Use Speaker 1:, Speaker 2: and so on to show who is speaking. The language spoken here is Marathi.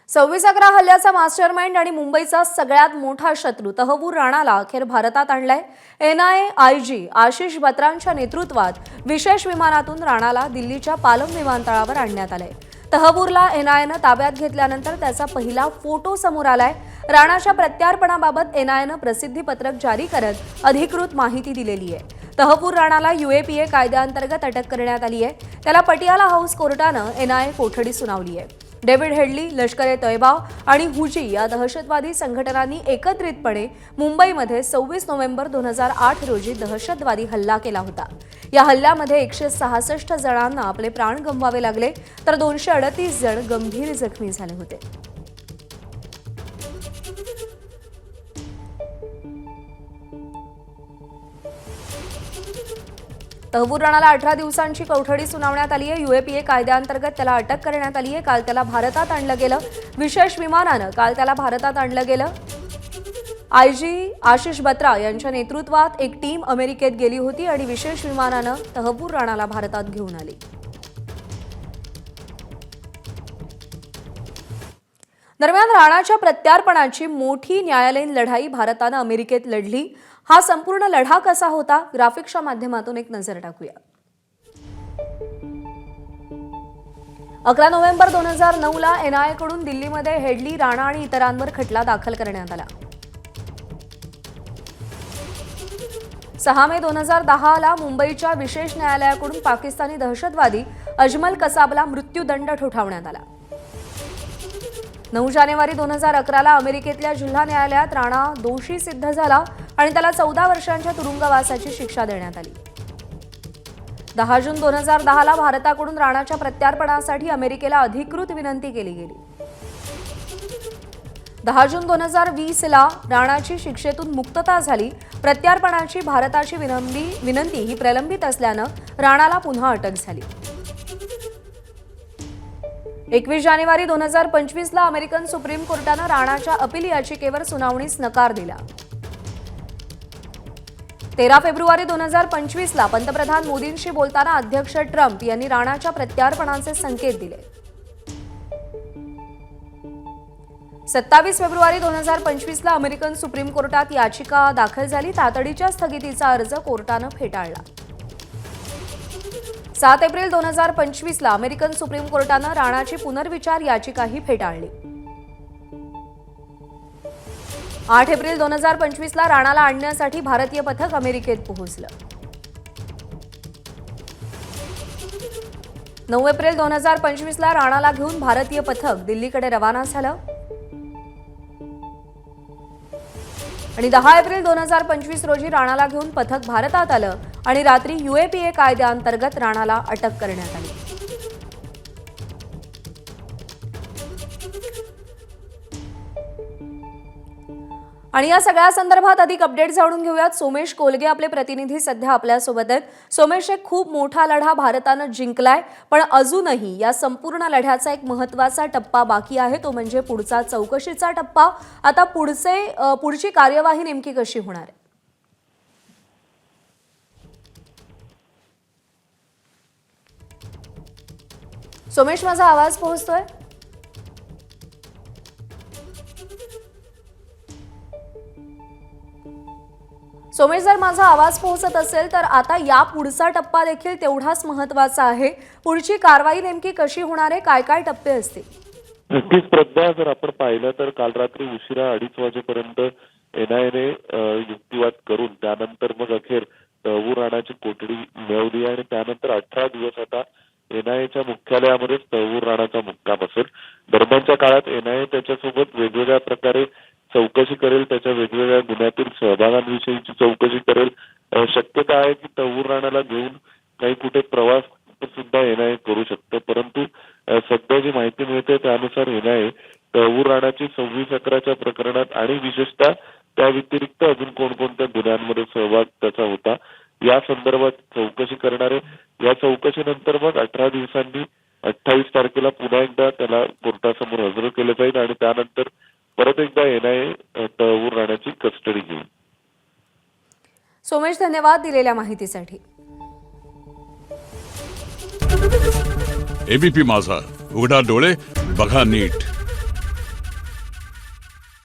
Speaker 1: 26/11 हल्ल्याचा मास्टरमाइंड आणि मुंबईचा सगळ्यात मोठा शत्रू तहव्वूर राणाला अखेर भारतात आणलाय। एनआयए आयजी आशिष बत्रांच्या नेतृत्वात विशेष विमानातून राणाला दिल्लीच्या पालम विमानतळावर आणण्यात आले। तहव्वूरला एनआयएनं ताब्यात घेतल्यानंतर त्याचा पहिला फोटो समोर आलाय। राणाच्या प्रत्यार्पणाबाबत एनआयएनं प्रसिद्धीपत्रक जारी करत अधिकृत माहिती दिलेली आहे। तहव्वूर राणाला यूएपीए कायद्याअंतर्गत अटक करण्यात आली आहे। त्याला पटियाला हाऊस कोर्टानं एनआयए कोठडी सुनावली आहे। डेव्हिड हेडली, लष्कर-ए-तैयबा आणि हुजी या दहशतवादी संघटनांनी एकत्रितपणे मुंबईमध्ये 26 नोव्हेंबर 2008 रोजी दहशतवादी हल्ला केला होता। या हल्ल्यामध्ये 166 जणांना आपले प्राण गमवावे लागले तर 238 जण गंभीर जखमी झाले होते। तहव्वूर राणाला 18 दिवसांची कोठडी सुनावण्यात आली आहे। यूएपीए कायद्याअंतर्गत त्याला अटक करण्यात आली आहे। काल त्याला भारतात आणलं गेलं। विशेष विमानानं काल त्याला भारतात आणलं गेलं। आयजी आशिष बत्रा यांच्या नेतृत्वात एक टीम अमेरिकेत गेली होती आणि विशेष विमानानं तहव्वूर राणाला भारतात घेऊन आली। दरम्यान राणाच्या प्रत्यार्पणाची मोठी न्यायालयीन लढाई भारतानं अमेरिकेत लढली। हा संपूर्ण लढा कसा होता, ग्राफिक्सच्या माध्यमातून एक नजर टाकूया। 11 नोव्हेंबर 2009 ला एनआयए कडून दिल्लीमध्ये हेडली, राणा आणि इतरांवर खटला दाखल करण्यात आला। 6 मे 2010 ला मुंबईच्या विशेष न्यायालयाकडून पाकिस्तानी दहशतवादी अजमल कसाबला मृत्यूदंड ठोठावण्यात आला। 9 जानेवारी 2011 ला अमेरिकेतल्या जिल्हा न्यायालयात राणा दोषी सिद्ध झाला आणि त्याला 14 वर्षांच्या तुरुंगवासाची शिक्षा देण्यात आली। 10 जून 2010 ला भारताकडून राणाच्या प्रत्यार्पणासाठी अमेरिकेला अधिकृत विनंती केली गेली। 10 जून 2020 ला राणाची शिक्षेतून मुक्तता झाली। प्रत्यार्पणाची भारताची विनंती ही प्रलंबित असल्यानं राणाला पुन्हा अटक झाली। 21 जानेवारी 2025 ला अमेरिकन सुप्रीम कोर्टानं राणाच्या अपील याचिकेवर सुनावणीस नकार दिला। 13 फेब्रुवारी 2025 ला पंतप्रधान मोदींशी बोलताना अध्यक्ष ट्रम्प यांनी राणाच्या प्रत्यार्पणाचे संकेत दिले। 27 फेब्रुवारी 2025 ला अमेरिकन सुप्रीम कोर्टात याचिका दाखल झाली। तातडीच्या स्थगितीचा अर्ज कोर्टानं फेटाळला। 7 एप्रिल 2025 ला अमेरिकन सुप्रीम कोर्टानं राणाची पुनर्विचार याचिकाही फेटाळली। 8 एप्रिल 2025 ला राणाला आणण्यासाठी भारतीय पथक अमेरिकेत पोहोचलं। 9 एप्रिल 2025 ला राणाला घेऊन भारतीय पथक दिल्लीकडे रवाना झालं आणि 10 एप्रिल 2025 रोजी राणाला घेऊन पथक भारतात आलं आणि रात्री यूएपीए कायद्याअंतर्गत राणाला अटक करण्यात आली। आणि या सगळ्या संदर्भात अधिक अपडेट जाणून घेऊयात। सोमेश कोलगे आपले प्रतिनिधी सध्या आपल्या सोबत आहेत। सोमेश, एक खूप मोठा लढा भारतानं जिंकलाय, पण अजूनही या संपूर्ण लढ्याचा एक महत्त्वाचा टप्पा बाकी आहे, तो म्हणजे पुढचा चौकशीचा टप्पा। आता पुढची कार्यवाही नेमकी कशी होणार आहे? सोमेश, माझा आवाज पोहोचतोय? सोमेश, जर माझा आवाज पोहोचत असेल तर आता या पुढचा टप्पा देखील तेवढाच महत्त्वाचा आहे। पुढची कारवाई नेमकी कशी होणार आहे, काय काय टप्पे असतील?
Speaker 2: नक्कीच प्रज्ञा, जर आपण पाहिलं तर काल रात्री उशिरा 2:30 वाजेपर्यंत एनआयएने युक्तिवाद करून त्यानंतर मग अखेर तहव्वूर राणाची कोठडी मिळवली आणि त्यानंतर 18 दिवस आता एनआयएच्या मुख्यालयामध्येच तहव्वूर राणाचा मुक्काम असेल। दरम्यानच्या काळात एनआयए त्याच्यासोबत वेगवेगळ्या प्रकारे चौकशी करेल, त्याच्या वेगवेगळ्या गुन्ह्यातील सहभागांविषयीची चौकशी करेल। शक्यता आहे की तहव्वूर राणाला घेऊन काही कुठे प्रवास सुद्धा एनआयए करू शकते, परंतु सध्या जी माहिती मिळते त्यानुसार एनआयए तहव्वूर राणाची 26/11च्या प्रकरणात आणि विशेषतः त्या व्यतिरिक्त अजून कोणकोणत्या गुन्ह्यांमध्ये सहभाग त्याचा होता या संदर्भात चौकशी करणार आहे। या चौकशीनंतर मग 18 दिवसांनी 28 तारखेला पुन्हा एकदा त्याला कोर्टासमोर हजर केलं जाईल आणि त्यानंतर परत एकदा एनआयए तहव्वूर राणाची कस्टडी घेईल।
Speaker 1: सोमेश, धन्यवाद दिलेल्या माहितीसाठी।
Speaker 3: एबीपी माझा, उघडा डोळे बघा नीट।